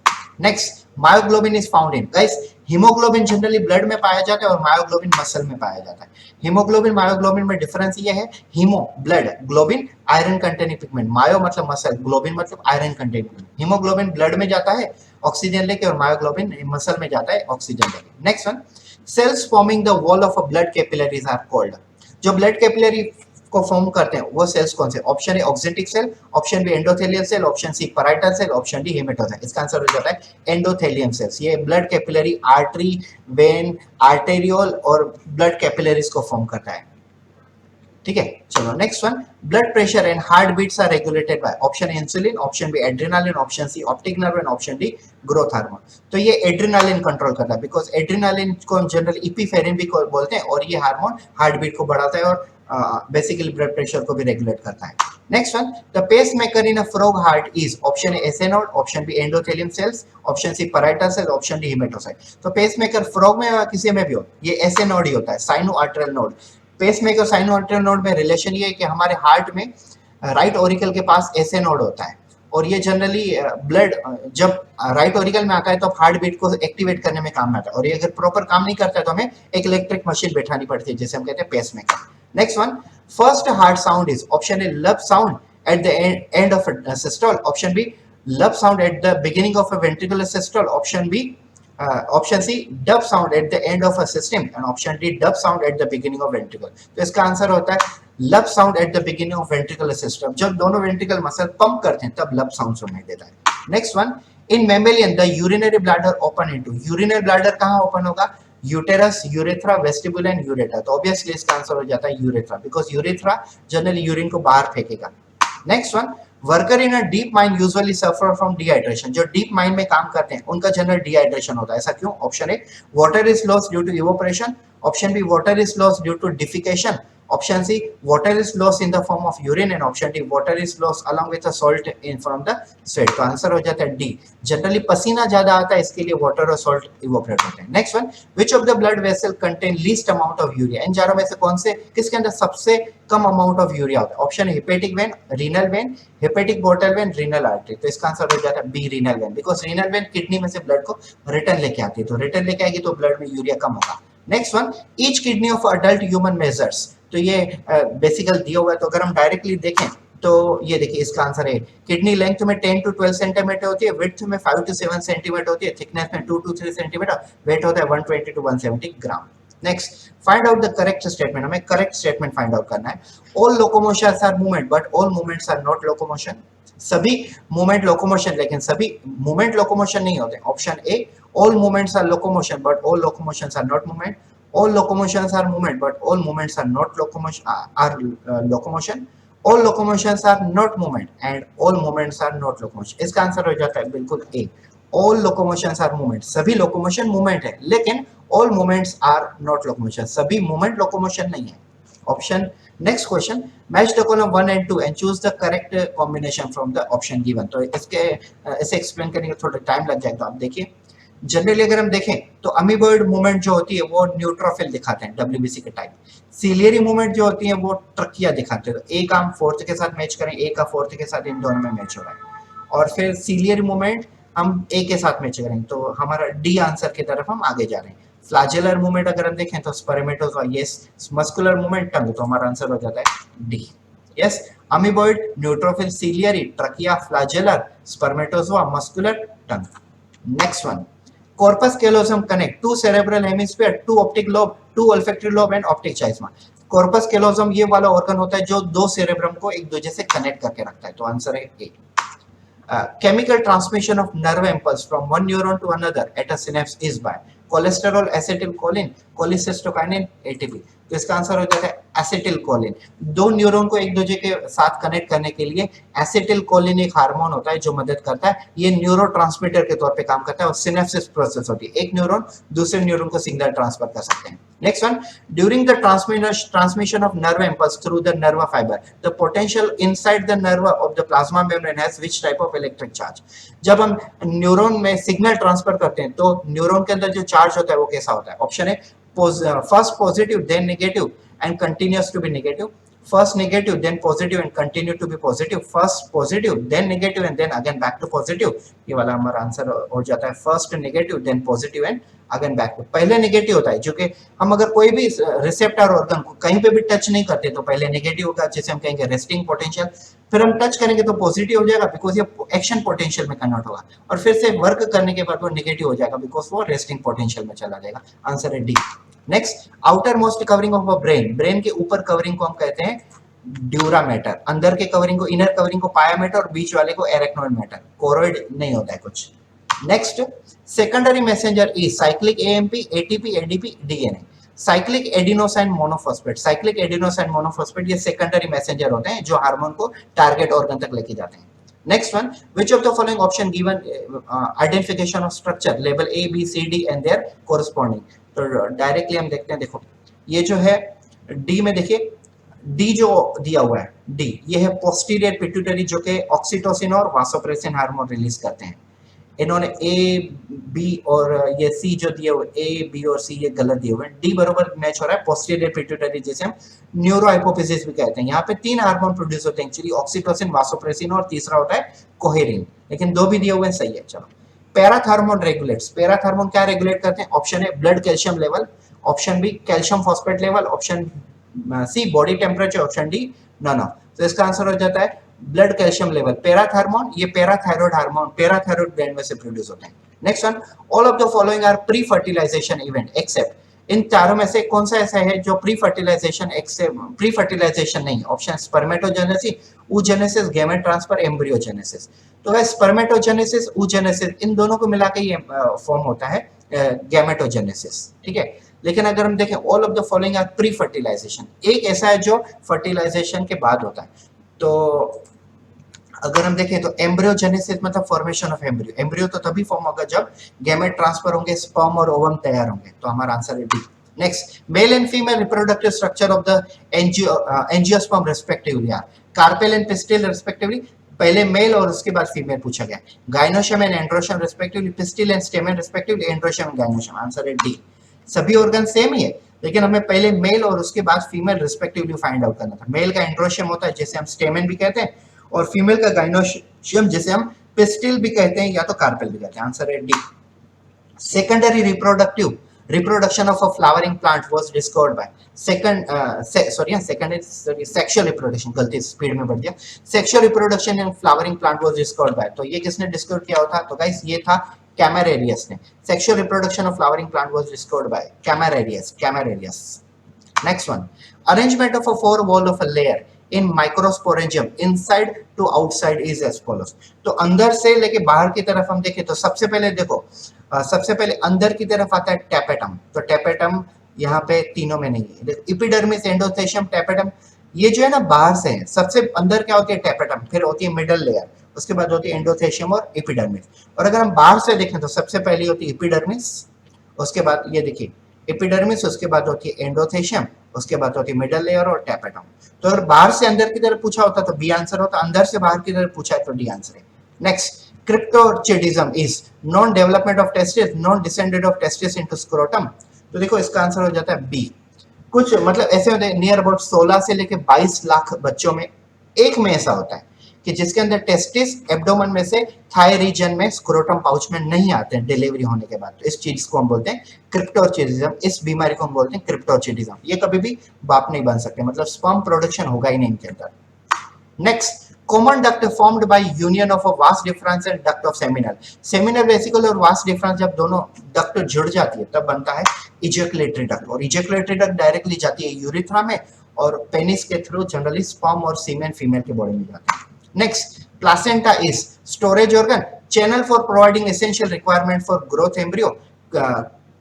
Next, myoglobin is found in, guys haemoglobin generally blood में पाया जाता है और मायोग्लोबिन मसल में पाया जाता है। हीमोग्लोबिन मायोग्लोबिन में डिफरेंस ये है, haemo blood, globin iron containing pigment, myo मतलब मसल, ग्लोबिन मतलब iron containing pigment. Haemoglobin blood में जाता है ऑक्सीजन लेके और मायोग्लोबिन मसल में जाता है ऑक्सीजन लेके। Next one, cells forming the wall of a blood capillaries are called, जो ब्लड कैपिलरी को फॉर्म करते हैं वो सेल्स कौन से? Option A oxyntic cell, option B endothelial cell, option C parietal cell, option D haematocyte. इसका answer हो जाता है एंडोथेलियम सेल्स। ये blood capillary artery, vein, arteriole और ब्लड कैपिलरीज को फॉर्म करता है। ठीक है, चलो next one, blood pressure and heart beats are regulated by, option insulin, option B adrenaline, option C optic nerve and option D growth hormone. तो ये adrenaline control करता है, बिकॉज एड्रेनालिन को हम जनरली इपिफेरिन भी बोलते हैं और ये हार्मोन हार्ट बीट को बढ़ाता है और बेसिकली ब्लड प्रेशर को भी रेगुलेट करता है। Next one, the pacemaker in a frog heart is, option A S node, option B endothelium cells, option C parietal cell, option D haematocyte. तो pace maker frog में या किसी में भी हो ये एस नोड ही होता है, sino arterial node. Pacemaker sino arterial node में रिलेशन ये है कि हमारे हार्ट में राइट ऑरिकल के पास एस नोड होता है और ये जनरली ब्लड जब राइट ऑरिकल में आता है तो हार्ट बीट को एक्टिवेट करने में काम आता है और ये अगर प्रॉपर काम नहीं करता है तो हमें एक इलेक्ट्रिक मशीन बैठानी पड़ती है जिसे हम कहते हैं pacemaker. Next one, first heart sound is, option A lub sound, at the end of a systole. Option B, lub sound at the beginning of a ventricular systole. Option C, dub sound at the end of a system. And option D, dub sound at the beginning of ventricle. तो इसका answer होता है लब sound at the beginning of ventricular system. जब दोनों ventricle muscle pump करते हैं तब लब साउंड सुनाई देता है. Next one, in mammalian the urinary bladder open into. Urinary bladder कहां ओपन होगा? Uterus, urethra, vestibule and ureter. तो ऑब्वियसली इसका आंसर हो जाता है urethra, because urethra generally urine को बाहर फेंकेगा. Next one, worker in a deep mine usually suffer from dehydration. जो डीप माइन में काम करते हैं उनका जनरल डिहाइड्रेशन होता है. ऐसा क्यों? Option A, water is lost due to evaporation. Option B, water is lost due to defecation. Option C, water is lost in the form of urine. And option D, water is lost along with the salt in from the sweat. तो answer हो जाता है D. Generally पसीना ज्यादा आता है, इसके लिए वाटर और सॉल्ट इवोपरेट होते हैं. Next one, which of the blood vessel contain least amount of urea. इन चारों में से कौन से, किसके अंदर सबसे कम अमाउंट ऑफ यूरिया होता है? ऑप्शन है hepatic vein, renal vein, hepatic portal vein, renal artery. तो इसका आंसर हो जाता है B, renal vein, because renal vein kidney में से ब्लड को रिटर्न लेके आती है. तो रिटर्न लेके आएगी तो ब्लड में यूरिया कम होगा. Next one, each kidney of adult human measures. तो ये बेसिकल दिया हुआ है. तो अगर हम डायरेक्टली देखें तो ये देखिए इसका आंसर है किडनी लेंथ में 10 to 12 सेंटीमीटर होती है, विड्थ में 5 to 7 सेंटीमीटर होती है, थिकनेस में 2 to 3 सेंटीमीटर, वेट होता है 120 to 170 gram. Next, find out the correct statement. हमें करेक्ट स्टेटमेंट फाइंड आउट करना है. All locomotions are movement but all movements are not locomotion. सभी मूवमेंट लोकोमोशन लेकिन सभी मूवमेंट लोकोमोशन नहीं होते. Option A, all movements are locomotion but all locomotions are not movement. All locomotions are movement but all movements are not locomotion. All locomotions are not movement and all movements are not locomotion. इसका answer हो जाता है बिल्कुल ए. All locomotions are movement. सभी locomotion movement है लेकिन all movements are not locomotion. सभी movement locomotion नहीं है. Option. Next question, match the column 1 and 2 and choose the correct combination from the option given. तो इसके ऐसे एक्सप्लेन करने का थोड़ा टाइम लग जाएगा. आप देखिए जनरली अगर हम देखें तो अमीबॉइड मूवमेंट जो होती है वो न्यूट्रोफिल दिखाते हैं डब्ल्यूबीसी के टाइप. सीलियरी मूवमेंट जो होती है वो ट्रकिया दिखाते हैं. तो ए का हम फोर्थ के साथ मैच करें, ए का फोर्थ के साथ, इन दोनों में मैच हो रहा है. और फिर सीलियरी मूवमेंट हम ए के साथ मैच करेंगे तो हमारा डी आंसर की तरफ हम आगे जा रहे हैं. फ्लैजेलर मूवमेंट अगर हम देखें तो spermatozoa, yes. Muscular movement tongue, तो हमारा आंसर हो जाता है D. Yes, amoeboid, neutrophil, ciliary, trachea, flagellar, spermatozoa, muscular, tongue. Next one, corpus callosum connect two cerebral hemisphere, two optic lobe, two olfactory lobe and optic chiasma. corpus callosum ये वाला organ होता है जो दो cerebrum को एक दूसरे से कनेक्ट करके रखता है. तो आंसर है ए. chemical transmission of nerve impulse from one neuron to another at a synapse is by cholesterol, acetylcholine, cholecystokinin, ATP. तो इसका आंसर हो जाता है एसिटिलकोलिन. दो न्यूरॉन को एक दूसरे के साथ कनेक्ट करने के लिए एसिटिलकोलिन एक हार्मोन होता है जो मदद करता है. ये न्यूरोट्रांसमीटर के तौर पे काम करता है और सिनेप्सिस प्रोसेस होती है. एक न्यूरॉन दूसरे न्यूरॉन को सिग्नल ट्रांसफर कर सकते हैं. Next one, during the transmission of nerve impulse through the nerve fiber, the potential inside the nerve of the plasma membrane has which type of electric charge. जब हम neuron में signal transfer करते हैं तो neuron के अंदर जो charge होता है वो कैसा होता है? ऑप्शन है first positive then negative and continues to be negative. First negative then positive and continue to be positive. First positive then negative and then again back to positive. ये वाला हमारा आंसर हो जाता है first negative then positive and again back to. पहले negative होता है जो कि हम अगर कोई भी रिसेप्टर ऑर्गन को कहीं पे भी टच नहीं करते तो पहले नेगेटिव होगा, जिसे हम कहेंगे रेस्टिंग पोटेंशियल. फिर हम टच करेंगे तो पॉजिटिव हो जाएगा बिकॉज ये एक्शन पोटेंशियल में कन्वर्ट होगा, और फिर से वर्क करने के बाद वो नेगेटिव हो जाएगा बिकॉज वो रेस्टिंग पोटेंशियल में चला जाएगा. आंसर है D. Next, outer most covering of a brain. Brain के ऊपर कवरिंग को हम कहते हैं ड्यूरा मैटर. अंदर के कवरिंग को, इनर कवरिंग को पाया मैटर और बीच वाले को एरेक्नोइड मैटर. कोरोइड नहीं होता है कुछ. Next, secondary messenger is cyclic AMP, ATP, ADP, DNA. Cyclic adenosine monophosphate. Cyclic adenosine monophosphate ये सेकेंडरी मैसेंजर होते हैं जो हार्मोन को टारगेट ऑर्गन तक लेके जाते हैं. Next one, which of the following option given identification of structure level A B C D and their corresponding. तो डायरेक्टली हम देखते हैं. देखो ये जो है डी में, देखिए डी जो दिया हुआ है डी, ये है पोस्टीरियर पिट्यूटरी जो कि ऑक्सीटोसिन और वासोप्रेसिन हार्मोन रिलीज करते हैं. इन्होंने ए बी और ये सी जो दिए हुए, ए बी और सी ये गलत दिए हुए हैं. डी बरोबर मैच हो रहा है पोस्टीरियर पिट्यूटरी जिसे हम न्यूरोहाइपोफिसिस भी कहते हैं. यहाँ पे तीन हार्मोन प्रोड्यूस होते हैं एक्चुअली, ऑक्सीटोसिन, वासोप्रेसिन और तीसरा होता है कोहेरिन, लेकिन दो भी दिए हुए हैं. सही है. चलो, पैराथार्मोन रेगुलेट्स. पैराथार्मोन क्या रेगुलेट करते हैं? ऑप्शन है blood calcium level, option B calcium phosphate level, option C body temperature, option D none of. तो इसका आंसर हो जाता है ब्लड कैल्शियम लेवल, पैराथार्मोन, ये पैराथायरॉयड हार्मोन पैराथायरॉयड ग्लैंड में से प्रोड्यूस होते हैं। Next one, all of the following are pre fertilization event except, इन चारों में से कौन सा ऐसा है जो प्री फर्टिलाइजेशन नहीं? Option spermatogenesis, oogenesis, gamete transfer, embryogenesis. तो है स्पर्मेटोजेनेसिस, oogenesis, इन दोनों को मिला के ये फॉर्म होता है गैमेटोजेनेसिस, ठीक है। लेकिन अगर हम देखें all of the following are pre fertilization, एक ऐसा है जो फर्टिलाइजेशन के बाद होता है। तो अगर हम देखें तो एम्ब्रियोजेनेसिस मतलब फॉर्मेशन ऑफ एम्ब्रियो, एम्ब्रियो तो तभी फॉर्म होगा जब गैमेट ट्रांसफर होंगे, स्पर्म और ओवम तैयार होंगे। तो हमारा आंसर है D. Next, male and female reproductive structure of the angiosperm respectively are carpel and pistil respectively, पहले मेल और उसके बाद फीमेल पूछा गया। Gynoecium and androecium respectively, pistil and stamen respectively, androecium and gynoecium. Answer है D. सभी organ same ही है, लेकिन हमें पहले मेल और उसके बाद फीमेल रिस्पेक्टिवली फाइंड आउट करना था। मेल का एंड्रोशियम होता है जिसे हम स्टेमन भी कहते हैं, और फीमेल का गाइनोशियम जिसे हम पिस्टिल भी कहते हैं या तो कार्पेल भी कहते हैं। आंसर है D. Secondary reproduction of a flowering plant was discovered by sexual reproduction, गलती स्पीड में बढ़ गया। sexual reproduction in flowering plant was discovered by, तो ये किसने डिस्कवर किया होता? तो गाइस ये था कैमेरेरियस ने। sexual reproduction of flowering plant was discovered by कैमेरेरियस। next one, arrangement of a four wall of a layer in microsporangium inside to outside is as follows। तो अंदर से लेके बाहर की तरफ हम देखें तो सबसे पहले देखो, सबसे पहले अंदर की तरफ आता है टेपेटम। तो टेपेटम यहाँ पे तीनों में नहीं है। इपिडर्मिस, एंडोथेशियम, टेपेटम, ये जो है ना बाहर से है। सबसे अंदर क्या होती है? टेपेटम, फिर होती है मिडल लेयर, उसके बाद होती है एंडोथेशियम और इपिडर्मिस। और अगर हम बाहर से देखें तो सबसे पहले होती है इपिडर्मिस, उसके बाद ये देखिए एपिडर्मिस, उसके बाद होती है एंडोथेशियम, उसके बाद होती है मिडल लेयर और टेपेटम। तो अगर बाहर से अंदर की तरफ पूछा होता तो बी आंसर होता, अंदर से बाहर की तरफ पूछा है तो डी आंसर है। Next, cryptorchidism is non development of testis, non descended of testis into scrotum. तो देखो इसका आंसर हो जाता है बी। कुछ मतलब ऐसे होते हैं नियर अबाउट 16 से लेके 22 लाख बच्चों में एक में ऐसा होता है कि जिसके अंदर टेस्टिस एब्डोमेन में से थाई रीजन में स्क्रोटम पाउच में नहीं आते हैं डिलीवरी होने के बाद। तो इस चीज को हम बोलते हैं क्रिप्टोर्चिडिज्म, इस बीमारी को हम बोलते हैं क्रिप्टोर्चिडिज्म। ये कभी भी बाप नहीं बन सकते, मतलब स्पर्म प्रोडक्शन होगा ही नहीं इनके अंदर। Next, common duct formed by union of a vas deferens and duct of seminal. Seminal vesicle और वास डिफरेंस जब दोनों डक्ट जुड़ जाती है तब बनता है इजैकुलेटरी डक्ट, और इजैकुलेटरी डक्ट डायरेक्टली जाती है यूरिथ्रा में और पेनिस के थ्रू जनरली स्पर्म और सीमेन फीमेल के बॉडी में जाता है। Next, placenta is storage organ, channel for providing essential requirement for growth embryo,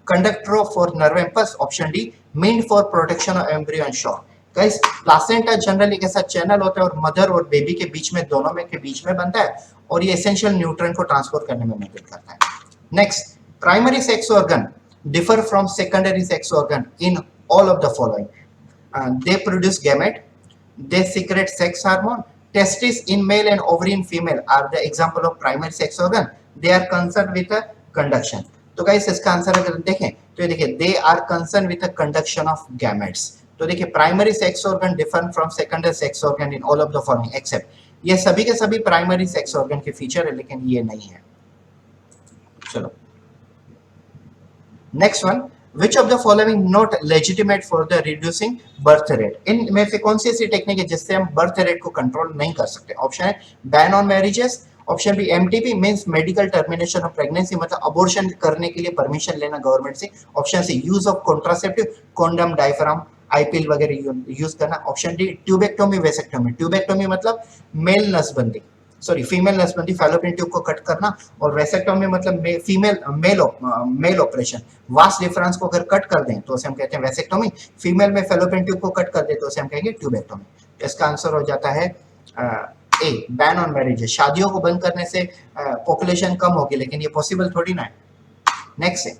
conductor for nerve impulse, option D, meant for protection of embryo and shock। Guys, placenta generally कैसा channel होता है और mother और baby के बीच में, दोनों में के बीच में बनता है और ये एसेंशियल न्यूट्रिएंट को ट्रांसपोर्ट करने में मदद करता है। Next, primary sex organ differ from secondary sex organ in all of the following, they produce gamete, they secrete sex hormone, testes in male and ovary in female are the example of primary sex organ, they are concerned with the conduction। तो guys इसका answer अगर देखें तो ये देखिए they are concerned with the conduction of gametes। तो देखिए primary sex organ differ from secondary sex organ in all of the following except, ये सभी के सभी प्राइमरी सेक्स ऑर्गन के फीचर है लेकिन ये नहीं है। चलो next one, Which of the following not legitimate for the reducing birth rate? इनमें से कौन सी ऐसी टेक्निक है जिससे हम बर्थ रेट को कंट्रोल नहीं कर सकते? ऑप्शन है ban on marriages, option B MTP means medical termination of pregnancy, मतलब अबॉर्शन करने के लिए परमिशन लेना गवर्नमेंट से, option C use of contraceptive, condom, diaphragm, IPL वगैरह यूज करना, option D tubectomy, vasectomy. Tubectomy मतलब मेल नसबंदी, सॉरी फीमेल नसबंदी, फैलोपियन ट्यूब को कट करना, और वेसेक्टोमी मतलब मेल ऑपरेशन, वास डिफरेंस को अगर कट कर दें तो उसे हम कहते हैं वेसेक्टोमी, फीमेल में फैलोपियन ट्यूब को कट कर दे तो उसे हम कहेंगे ट्यूबेक्टोमी। तो इसका आंसर हो जाता है ए, बैन ऑन मैरिज। शादियों को बंद करने से पॉपुलेशन कम होगी लेकिन ये पॉसिबल थोड़ी ना है। नेक्स्ट है,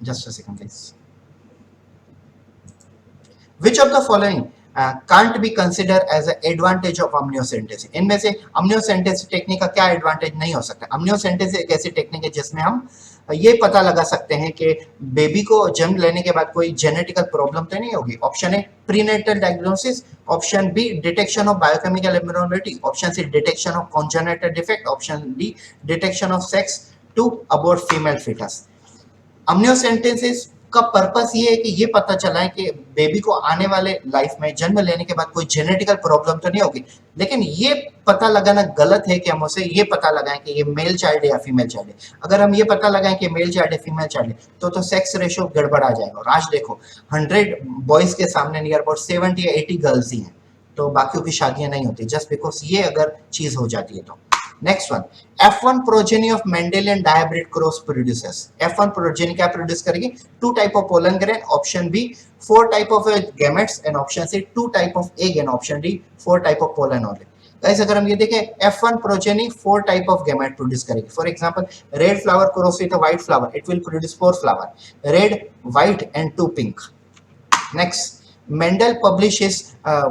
just a second please, which of the following can't be considered as an advantage of amniocentesis? इनमें से amniocentesis टेक्निक का क्या एडवांटेज नहीं हो सकता? amniocentesis एक ऐसी टेक्निक है जिसमें हम ये पता लगा सकते हैं कि बेबी को जन्म लेने के बाद कोई जेनेटिकल प्रॉब्लम तो नहीं होगी। Option A prenatal diagnosis, option B detection of biochemical abnormality, option C detection of congenital defect, option D detection of sex to abort female fetus। amniocentesis का पर्पस ये है कि ये पता चला है कि बेबी को आने वाले लाइफ में जन्म लेने के बाद कोई जेनेटिकल प्रॉब्लम तो नहीं होगी, लेकिन ये पता लगाना गलत है कि हम उसे ये पता लगाएं कि ये मेल चाइल्ड है या फीमेल चाइल्ड है। अगर हम ये पता लगाएं कि मेल चाइल्ड है फीमेल चाइल्ड है तो सेक्स रेशियो गड़बड़ा जाएगा। और आज देखो 100 बॉयज के सामने नियर अबाउट 70 या 80 गर्ल्स ही हैं, तो बाकियों की शादियां नहीं होती जस्ट बिकॉज ये अगर चीज हो जाती है तो। Next one, F1 progeny of Mendelian diabrid cross produces। F1 progeny क्या प्रोड्यूस करेगी? 2 type of pollen grain, option B 4 type of gametes and option C 2 type of egg and option D 4 type of pollen only। Guys अगर हम ये देखें F1 progeny 4 type of gamete produce करेगी। For example red flower cross with a white flower, it will produce 4 flower, red, white and 2 pink. Next, Mendel published his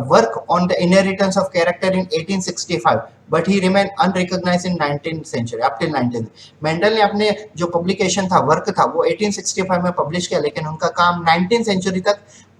work on the inheritance of character in 1865, but he remained unrecognized in 19th century up till 19th। Mendel ने अपने जो publication था, work था, वो 1865 में publish किया, लेकिन उनका काम 19th सेंचुरी तक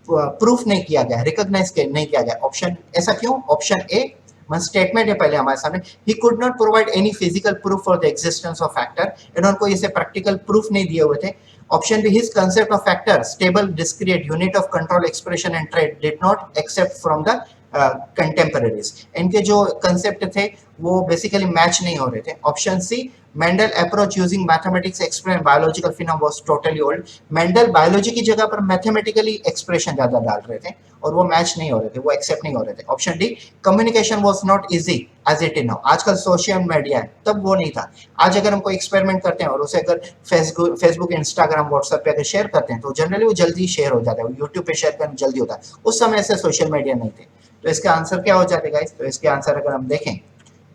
प्रूफ नहीं किया गया, रिकॉग्नाइज नहीं किया गया। ऑप्शन ऐसा क्यों? ऑप्शन ए स्टेटमेंट है पहले हमारे सामने, he could not provide any physical proof for the existence of factor, इन्होंने इसे प्रैक्टिकल प्रूफ नहीं दिए हुए थे। Option B, his concept of factor stable discrete unit of control expression and trade did not accept from the contemporaries, इनके जो concept थे वो बेसिकली मैच नहीं हो रहे थे। Option C, Mendel approach using mathematics explain biological phenomena was totally old, Mendel biology की जगह पर मैथमेटिकली एक्सप्रेशन ज्यादा डाल रहे थे और वो मैच नहीं हो रहे थे, वो एक्सेप्ट नहीं हो रहे थे। Option D, communication was not easy as it is now, आजकल सोशल मीडिया है, तब वो नहीं था। आज अगर हम कोई एक्सपेरिमेंट करते हैं और उसे अगर फेसबुक इंस्टाग्राम व्हाट्सएप पे अगर शेयर करते हैं तो जनरली वो जल्दी शेयर हो जाता है, यूट्यूब पे शेयर करना जल्दी होता है, उस समय ऐसे सोशल मीडिया नहीं थे। तो इसका आंसर क्या हो जाता है गाइस? तो इसके आंसर अगर हम देखें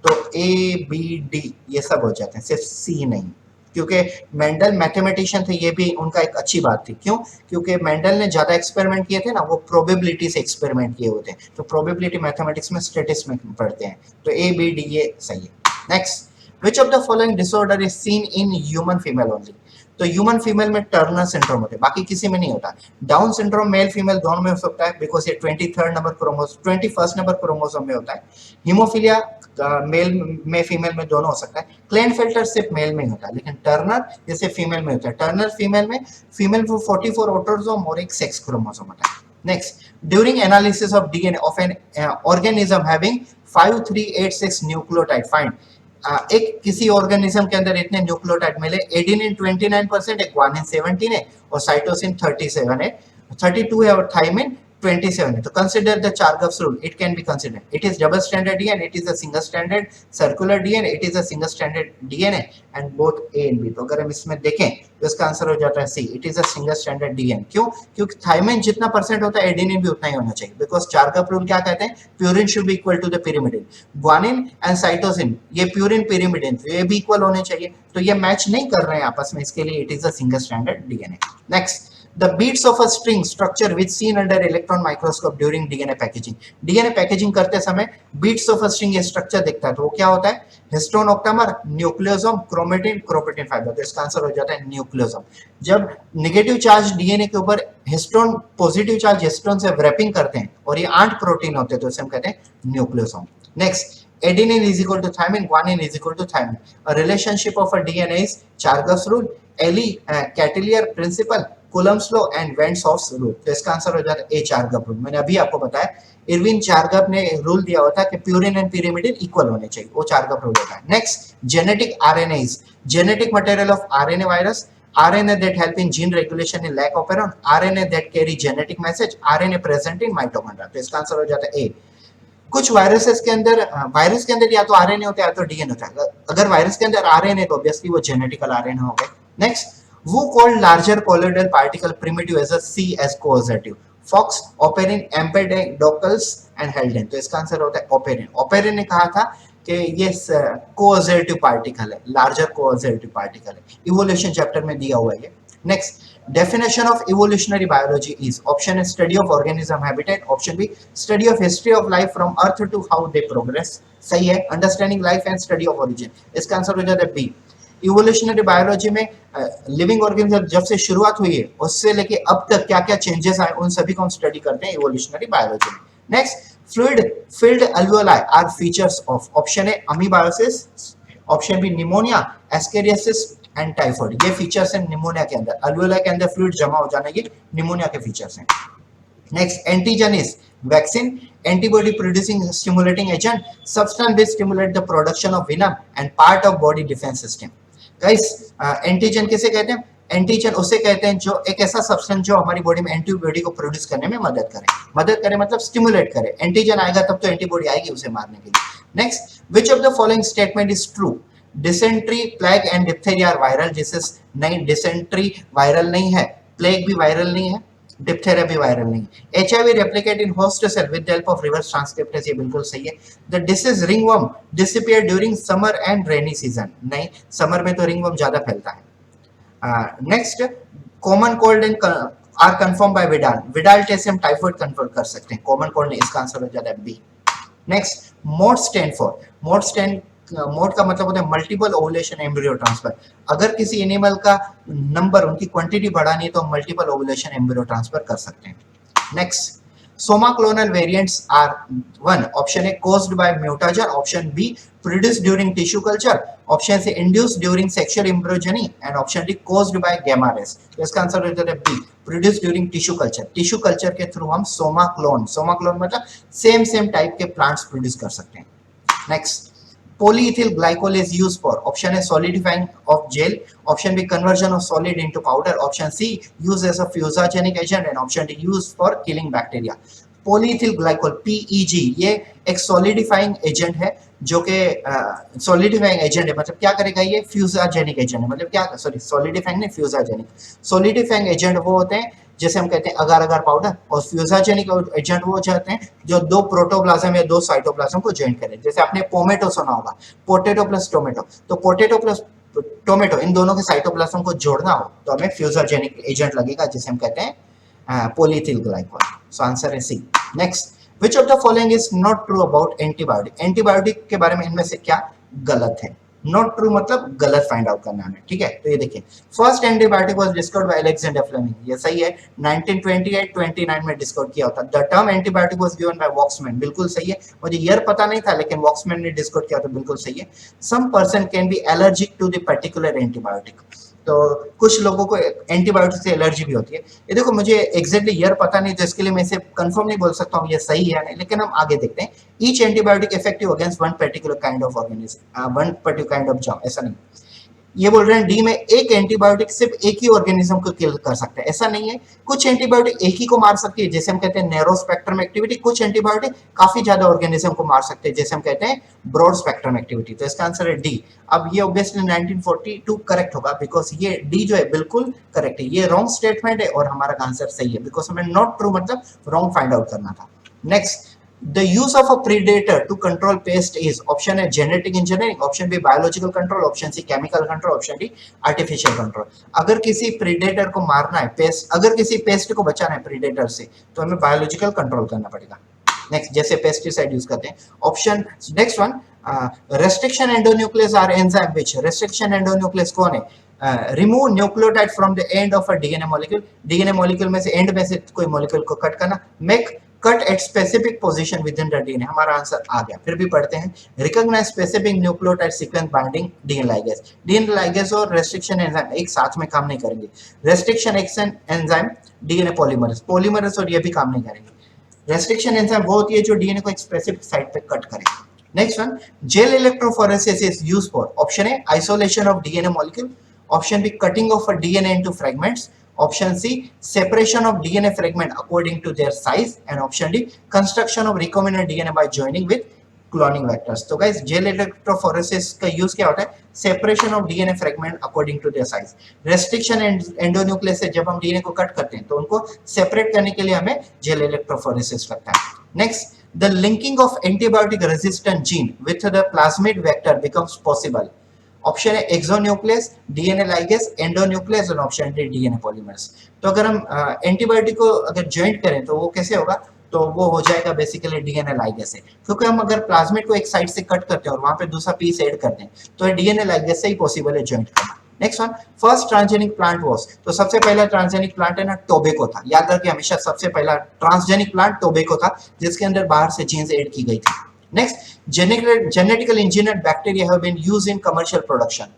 तो ए बी डी ये सब हो जाते हैं, सिर्फ सी नहीं, क्योंकि मेंडल मैथमेटिशियन थे, ये भी उनका एक अच्छी बात थी। क्यों? क्योंकि मेंडल ने ज्यादा एक्सपेरिमेंट किए थे ना, वो प्रोबेबिलिटी से एक्सपेरिमेंट किए होते हैं, तो प्रोबेबिलिटी मैथमेटिक्स में स्टैटिस्टिक्स में पढ़ते हैं, तो ए बी डी ये सही है। Next, which of the following disorder is seen in human female only? तो ह्यूमन फीमेल में टर्नर सिंड्रोम होता है, बाकी किसी में नहीं होता। डाउन सिंड्रोम मेल फीमेल दोनों में हो सकता है, बिकॉज ये 21 नंबर क्रोमोसोम में होता है। हीमोफीलिया मेल में फीमेल में दोनों हो सकता है। क्लेनफेल्टर सिर्फ मेल में ही होता है, लेकिन टर्नर जैसे फीमेल में होता है। टर्नर फीमेल में 44 ऑटोसोम और एक सेक्स क्रोमोसोम होता है। Next, during analysis of DNA of an organism having 5386 nucleotide find, एक किसी ऑर्गेनिज्म के अंदर इतने न्यूक्लियोटाइड मिले, एडेनिन 29% है, ग्वानिन 17 है और साइटोसिन 37 है, 32 है और थाइमिन 27 है। तो consider the Chargaff's rule, it can be considered, it is double standard DNA, it is a single standard circular DNA, it is a single standard DNA and both A and B. तो अगर हम इसमें देखें तो इसका answer हो जाता है C, it is a single standard DNA. क्यों? क्योंकि थाइमिन जितना परसेंट होता है एडेनिन भी उतना ही होना चाहिए, बिकॉज चारगफ रूल क्या कहते हैं? Purine should be equal to the pyrimidine. Guanine and cytosine ये प्यूरिन पिरिमिडिन, ये भी इक्वल होने चाहिए, तो ये मैच नहीं कर रहे हैं आपस में, इसके लिए it is a single standard DNA. Next, the beads of a string structure which seen under electron microscope during DNA packaging। DNA packaging करते समय beads of a string ये स्ट्रक्चर दिखता है, तो वो क्या होता है? Histone, octamer, nucleosome, chromatin, chromatin fibre. तो इसका आंसर हो जाता है न्यूक्लियोसोम। जब नेगेटिव चार्ज डीएनए के ऊपर हिस्टोन पॉजिटिव चार्ज हिस्टोन से रैपिंग करते हैं और ये 8 प्रोटीन होते हैं, तो इसे हम कहते हैं nucleosome. Next, adenine is equal to thymine, guanine is equal to thymine. A relationship of a DNA is Chargas rule, Eli Catelier principle, Coulomb's law and Van 't Hoff's rule। तो इसका answer हो जाता है ए चारगफ rule. मैंने अभी आपको बताया, Irwin चारगफ ने रूल दिया हुआ था कि प्यूरिन एंड पिरिमिडिन इक्वल होने चाहिए, वो चारगफ रूल होता है। Next, genetic RNase, genetic material of RNA virus, RNA that help in gene regulation in lac operon, RNA that carry genetic message, RNA present in mitochondria। तो इसका answer हो जाता है ए। कुछ वायरसेस के अंदर, वायरस के अंदर या तो आरएनए होता है या तो डीएनए होता है। अगर वायरस के अंदर आरएनए तो ऑब्वियसली वो जेनेटिकल आरएनए हो गए। Next, who called larger colloidal particle primitive as a sea as coordinative, Fox, Oparin, Empedocles and Haldane. तो इसका आंसर होता है ओपेरिन। ओपेरिन ने कहा था कि ये कोऑर्डिनेटिव पार्टिकल है, लार्जर कोऑर्डिनेटिव पार्टिकल है, इवोल्यूशन चैप्टर में दिया हुआ है ये। Next, definition of evolutionary biology is, option A study of organism habitat, option B study of history of life from earth to how they progress। सही है, understanding life and study of origin। इसका answer हो जाता है B. Evolutionary biology में living organism जब से शुरुआत हुई है उससे लेके अब तक क्या क्या चेंजेस आए उन सभी को हम स्टडी करते हैं इवोल्यूशनरी बायोलॉजी में। Next, fluid filled alveoli are features of, option A amoebiasis, option B pneumonia, ascariasis, and typhoid. ये फीचर्स हैं निमोनिया के अंदर, अल्वेोला के अंदर फ्लूइड जमा हो जाना, ये निमोनिया के फीचर्स हैं। Next, antigen is vaccine, antibody producing stimulating agent, substance which stimulate the production of venom and part of body defence system. Guys, antigen किसे कहते हैं? एंटीजन उसे कहते हैं जो एक ऐसा सब्सटेंस जो हमारी बॉडी में एंटीबॉडी को प्रोड्यूस करने में मदद करे। मदद करे मतलब स्टिमुलेट करे। एंटीजन आएगा तब तो एंटीबॉडी आएगी उसे मारने के लिए। Next, which of the following statement is true? Dysentery, plague and diphtheria are viral. जिससे नहीं, डिसेंट्री वायरल नहीं है, प्लेग भी वायरल नहीं है, डिप्थेरिया भी वायरल नहीं। HIV replicate in host cell with the help of reverse transcriptase, ये बिल्कुल सही है। The disease ringworm disappear during summer and rainy season, नहीं, समर में तो रिंगवर्म ज्यादा फैलता है। Next, common cold and are confirm by Widal. Widal test से हम टाइफाइड कंफर्म कर सकते हैं, कॉमन कोल्ड नहीं, इसका आंसर हो जाता है B. Next, mode stand for, mode का मतलब होता है मल्टीपल ओवुलेशन एम्ब्रियो ट्रांसफर। अगर किसी एनिमल का नंबर, उनकी क्वांटिटी बढ़ानी है तो हम मल्टीपल ओवुलेशन एम्ब्रियो ट्रांसफर कर सकते हैं। Next, somaclonal variants are 1, option A caused by mutagen, option B produced during tissue culture, option C induced during sexual embryogeny and option D caused by gamma rays। तो इसका answer हो जाता है B, produced during tissue culture। Tissue culture के through हम soma clone मतलब same type के plants produce कर सकते हैं। Next, polyethyl glycol is used for, option A solidifying of gel, option B conversion of solid into powder, option C used as a fusogenic agent and option D used for killing bacteria। polyethyl glycol PEG ये एक solidifying agent है, जो कि solidifying agent है मतलब क्या करेगा, ये फ्यूजाजेनिक एजेंट है, मतलब क्या, सॉरी सॉलिडिफाइंग नहीं, फ्यूजाजेनिक। सॉलिडिफाइंग एजेंट वो होते हैं जैसे हम कहते हैं अगार अगार पाउडर, और फ्यूजाजेनिक एजेंट वो जाते हैं जो दो प्रोटोप्लाज्म या दो साइटोप्लाज्म को ज्वाइन करें। जैसे आपने पोमेटो सुना होगा, पोटैटो प्लस टोमेटो, तो पोटैटो प्लस टोमेटो इन दोनों के साइटोप्लाज्म को जोड़ना हो तो हमें फ्यूजाजेनिक एजेंट लगेगा, जिसे हम कहते हैं पॉलीथिल ग्लाइकोल। सो आंसर है C. Next, which of the following is not true about antibiotic? Antibiotic के बारे में इनमें से क्या गलत है? नॉट ट्रू मतलब गलत फाइंड आउट करना है, ठीक है। तो ये देखिए, first antibiotic was discovered by Alexander Fleming, ये सही है, 1928-29 में डिस्कवर किया होता। The term antibiotic was given by Waksman, बिल्कुल सही है, मुझे ईयर पता नहीं था लेकिन वॉक्समैन ने डिस्कवर किया तो बिल्कुल सही है। Some person can be allergic to the particular antibiotic, तो कुछ लोगों को एंटीबायोटिक से एलर्जी भी होती है। ये देखो, मुझे एग्जैक्टली ईयर पता नहीं तो इसके लिए मैं इसे कंफर्म नहीं बोल सकता हूँ ये सही है नहीं, लेकिन हम आगे देखते हैं। Each antibiotic effective against one particular kind of organism, one particular kind of germ, ऐसा नहीं। ये बोल रहे हैं डी में एक एंटीबायोटिक सिर्फ एक ही ऑर्गेनिज्म को किल कर सकता है, ऐसा नहीं है। कुछ एंटीबायोटिक एक ही को मार सकती है, जैसे हम कहते हैं नैरो स्पेक्ट्रम एक्टिविटी। कुछ एंटीबायोटिक काफी ज्यादा ऑर्गेनिज्म को मार सकते हैं, जैसे हम कहते हैं ब्रॉड स्पेक्ट्रम एक्टिविटी। तो इसका आंसर है डी। अब ये ऑब्वियसली 1942 करेक्ट होगा, बिकॉज ये डी जो है बिल्कुल करेक्ट है। ये रॉन्ग स्टेटमेंट है और हमारा आंसर सही है, बिकॉज हमें नॉट ट्रू मतलब रॉन्ग फाइंड आउट करना था। Next, the use of a predator to control pest is, option A genetic engineering, option B biological control, option C chemical control, option D artificial control। अगर किसी predator को मारना है, paste, अगर किसी paste को बचाना है predator से, तो हमें बायोलॉजिकल कंट्रोल करना पड़ेगा। नेक्स्ट, जैसे पेस्टिसाइड यूज करते हैं। Option next one, restriction endonuclease are enzyme which, restriction endonuclease कौन है? Remove nucleotide from the end of a DNA molecule, DNA molecule में से एंड में से कोई मॉलिक्यूल को कट करना। Make cut at specific position within the DNA, हमारा आंसर आ गया। फिर भी पढ़ते हैं। Recognise specific nucleotide sequence binding DNA ligase, DNA ligase और रेस्ट्रिक्शन एंजाइम एक साथ में काम नहीं करेंगे। Restriction action enzyme DNA polymerase, polymerase और ये भी काम नहीं करेंगे। रेस्ट्रिक्शन एंजाइम वो होती है जो डीएनए को एक स्पेसिफिक साइट पे कट करे। Next one, gel electrophoresis is used for, option A isolation of DNA molecule, option B cutting of a DNA into fragments, option C separation of DNA fragment according to their size, and option D construction of recombinant DNA by joining with cloning vectors। तो guys, gel electrophoresis का use क्या होता है? Separation of DNA fragment according to their size. Restriction endonuclease से जब हम DNA को cut करते हैं तो उनको सेपरेट करने के लिए हमें जेल इलेक्ट्रोफोरेसिस लगता है। Next, the linking of antibiotic resistant gene with the plasmid vector becomes possible, option है एक्सोन्यूक्लियस, डीएनए लाइगेज, एंडोन्यूक्लियस और ऑप्शन डी डीएनए पॉलीमर्स। तो अगर हम एंटीबायोटिक को अगर ज्वाइंट करें तो वो कैसे होगा? तो वो हो जाएगा बेसिकली डीएनए लाइगेज से, क्योंकि हम अगर प्लाज्मिड को एक साइड से कट करते हैं और वहां पे दूसरा पीस ऐड करते हैं तो डीएनए लाइगेज से ही पॉसिबल है ज्वाइंट करना। Next one, first transgenic plant was, तो सबसे पहला ट्रांसजेनिक प्लांट है ना टोबैको था। याद रखिए हमेशा, सबसे पहला ट्रांसजेनिक प्लांट टोबैको था, जिसके अंदर बाहर से जीन्स ऐड की गई थी। Next, genetically engineered bacteria have been used in commercial production।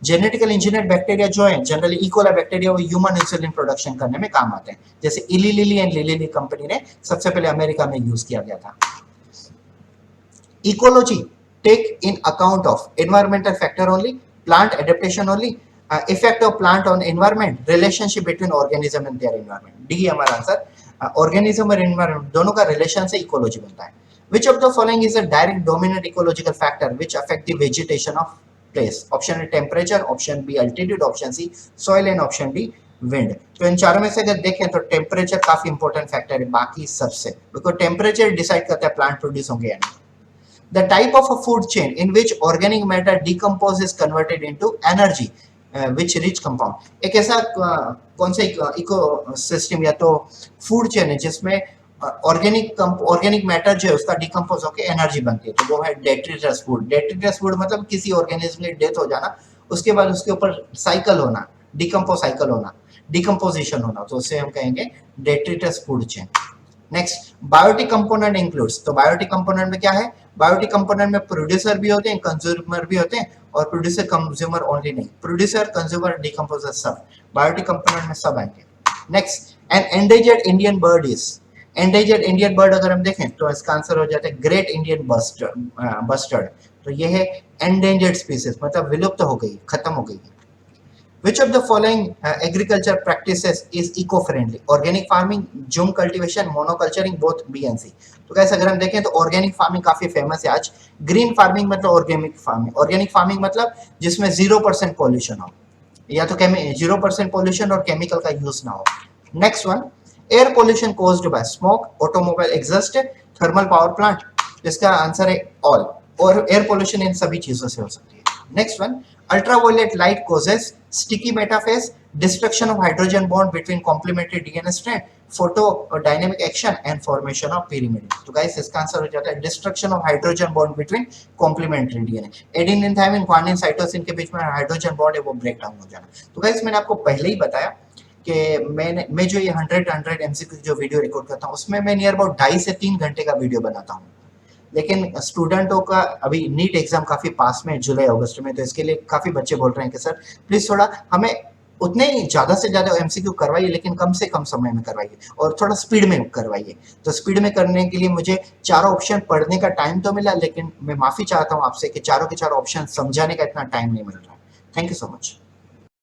Genetical engineered bacteria जो है जनरली इकोला बैक्टीरिया, वो ह्यूमन इंसुलिन प्रोडक्शन करने में काम आते हैं, जैसे Eli Lilly and Lilly Lilly company ने सबसे पहले अमेरिका में यूज किया गया था। Ecology take in account of environmental factor only, plant adaptation only, effect of plant on environment, relationship between organism and their environment. D हमारा आंसर, organism और एनवायरमेंट दोनों का रिलेशन से इकोलॉजी बनता है। Which of the following is a direct dominant ecological factor which affect the vegetation of place? Option A temperature, option B altitude, option C soil and option D wind। तो इन चारों में से अगर देखें तो टेम्परेचर काफी इंपॉर्टेंट फैक्टर है बाकी सबसे, बिकॉज टेम्परेचर डिसाइड करता है प्लांट प्रोड्यूस होंगे या नहीं। The type of a food chain in which organic matter decomposes converted into energy, which rich compound। एक ऐसा कौन सा इकोसिस्टम या तो फूड चेन है जिसमें ऑर्गेनिक मैटर जो है उसका डिकम्पोज होकर एनर्जी बनती है, तो वो है डेट्रिटस फूड। डेट्रिटस फूड मतलब किसी ऑर्गेनिज्म की डेथ हो जाना, उसके बाद उसके ऊपर साइकिल होना, डिकम्पोज साइकिल होना, डिकम्पोजिशन होना, तो उसे हम कहेंगे detritus food chain. Next, biotic component includes. तो बायोटिक कंपोनेंट में क्या है? बायोटिक कंपोनेंट में प्रोड्यूसर भी होते हैं, कंज्यूमर भी होते हैं, और प्रोड्यूसर कंज्यूमर ओनली नहीं, प्रोड्यूसर कंज्यूमर डिकम्पोजर सब बायोटिक कंपोनेंट में सब आएंगे। Next, an endangered Indian bird is. Endangered Indian bird अगर हम देखें तो इसका आंसर हो जाता है ग्रेट इंडियन बस्टर्ड। तो ये है एंडेंजर्ड स्पीसीज, मतलब विलुप्त हो गई, खत्म हो गई। Which of the following agriculture practices is eco-friendly? Organic farming, jhum cultivation, monoculturing, both B and C. तो कैसे अगर हम देखें तो ऑर्गेनिक फार्मिंग काफी फेमस है आज। ग्रीन फार्मिंग मतलब ऑर्गेनिक फार्मिंग, ऑर्गेनिक फार्मिंग मतलब जिसमें 0% पॉल्यूशन हो, या तो 0% पॉल्यूशन और केमिकल का यूज ना हो। Next one, air pollution caused by smoke, automobile exhaust, thermal power plant. इसका आंसर है ऑल, और एयर पॉल्यूशन इन सभी चीजों से हो सकती है। Next one, ultraviolet light causes sticky metaphase, destruction of hydrogen bond between complementary DNA strand, photodynamic action and formation of pyrimidine। तो गाइस इसका आंसर हो जाता है destruction of hydrogen bond between complementary DNA। Adenine, thymine, guanine, cytosine के बीच में hydrogen bond है वो ब्रेक डाउन हो जाना। तो गाइस मैंने आपको पहले ही बताया कि मैं जो ये 100 MCQ जो वीडियो रिकॉर्ड करता हूँ उसमें मैं नियर अबाउट 2.5 से 3 घंटे का वीडियो बनाता हूँ, लेकिन स्टूडेंटों का अभी नीट एग्जाम काफी पास में है जुलाई अगस्त में, तो इसके लिए काफी बच्चे बोल रहे हैं कि सर प्लीज थोड़ा हमें उतने ही ज्यादा से ज्यादा एमसीक्यू करवाइए, लेकिन कम से कम समय में करवाइए और थोड़ा स्पीड में करवाइए। तो स्पीड में करने के लिए मुझे चारों ऑप्शन पढ़ने का टाइम तो मिला, लेकिन मैं माफी चाहता हूँ आपसे कि चारों के चारों ऑप्शन समझाने का इतना टाइम नहीं मिल रहा। Thank you so much.